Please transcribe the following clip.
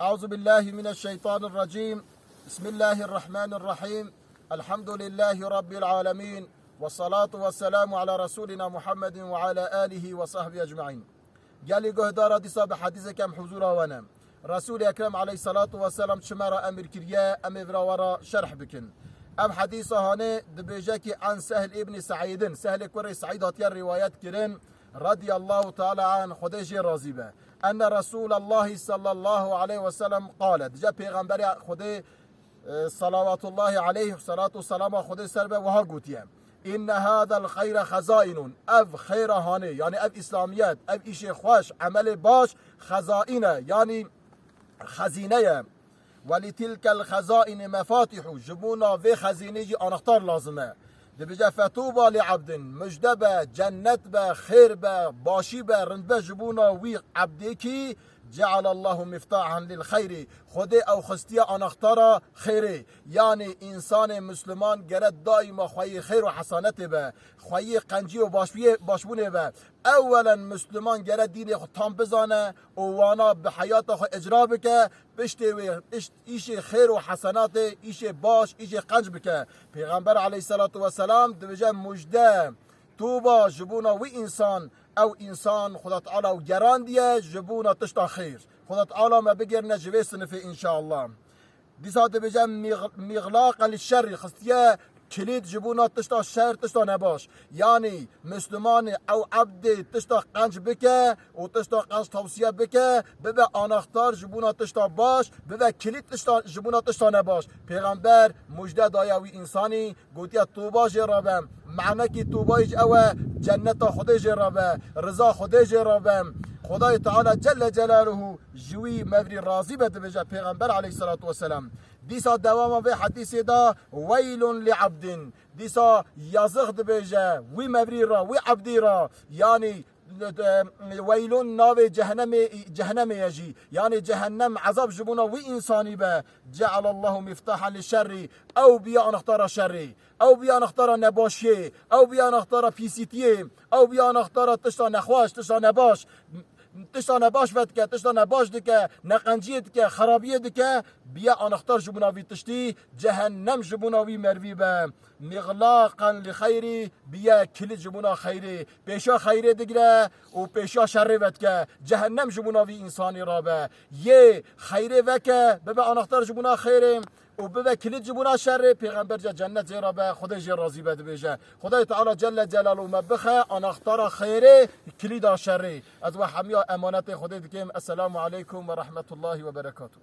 أعوذ بالله من الشيطان الرجيم. بسم الله الرحمن الرحيم. الحمد لله رب العالمين، والصلاة والسلام على رسولنا محمد وعلى آله وصحبه أجمعين. قال قهدارة ديسا بحديث كم حضور وانا رسول أكرم عليه الصلاة والسلام شمارة أمر كريا أمر ورا شرح بكن. أم حديث هاني دبيجاكي عن سهل ابن سعيد، سهل كوري سعيد هاتيا روايات كرين رضي الله تعالى عن خديجي رازيبه أن رسول الله صلى الله عليه وسلم قال دجا پیغمبر خدي صلوات الله عليه الصلاة والسلام خدي سربه وها قوتيه إن هذا الخير خزائن أف خير هاني يعني أف إسلاميات أف إشي خوش عمل باش خزائنه يعني خزينه ولتلك الخزائن مفاتيح جبونا في خزينه أنختار لازمه دبجا فتوبة لعبد مجدبة جنت خير باشي رند جبونا وي عبدكي جعل الله مفتاحا للخير خدي او خستيا انا اختار خيري يعني انسان مسلمان گرد دائما خوي خير وحسنات به خوي قنجي وباشبونه به اولا مسلمان گرد دين خو تام بزانه وانا بحياته خو اجرا بك بشتي ايش خير وحسنات ايش باش ايش قنج بك پیغمبر عليه الصلاه والسلام دبجا مجده توبا جبونا وي انسان او انسان خدا تعالى وجران ديه جبونا تشتا خير خدا تعالى ما بقرنا جويسن في ان شاء الله دي ساعه بجا مغلاقا للشر خستيا كليد جبونا تشتا شر تشتا نباش يعني مسلمان او عبد تشتا قنج بك وتشتا قنج توصيه بك ببا انختار جبونا تشتا باش ببا كليد تشتا جبونا تشتا نباش پیغمبر مجده دايوي انساني قوتيا توبا جرابم معنى كي توبايج اوه جنة خدای جرابه رضا خدای جرابه خدای تعالى جل جلاله جوي مفري راضي بده بجا پیغمبر عليه الصلاة والسلام ديسا دوام في حديث دا ويل لعبد ديسا يزغد بجا وي مفري را وي عبدي را يعني ويل ناوي جهنم يجي يعني جهنم عذاب جبونا وي انساني به جعل الله مفتاحا للشر او بيا نختار شر او بيا نختار نباشي او بيا نختار بيسيتي او بيا نختار تشتا نخواش تشتا نباش تشتا نباش فتك تشتا نباش دك نقنجي دك خرابيه دك بيا انختار جبناوي تشتي جهنم جبناوي مروي به مغلاقا لخيري بيا كل جبنا خيري بيشا خيري دگره و بيشا شر فتك جهنم جبناوي انساني رابه يه خيري وك ببا انختار جبنا خيري و ببا كلید جبونا شر پیغمبر جا جنت زیرا به خدای جی راضی بده بشه خدای تعالی جل جلاله مبخه آن اختار خیره کلید شر از و همیا امانت خدای دکیم. السلام علیکم و رحمت الله و برکاته.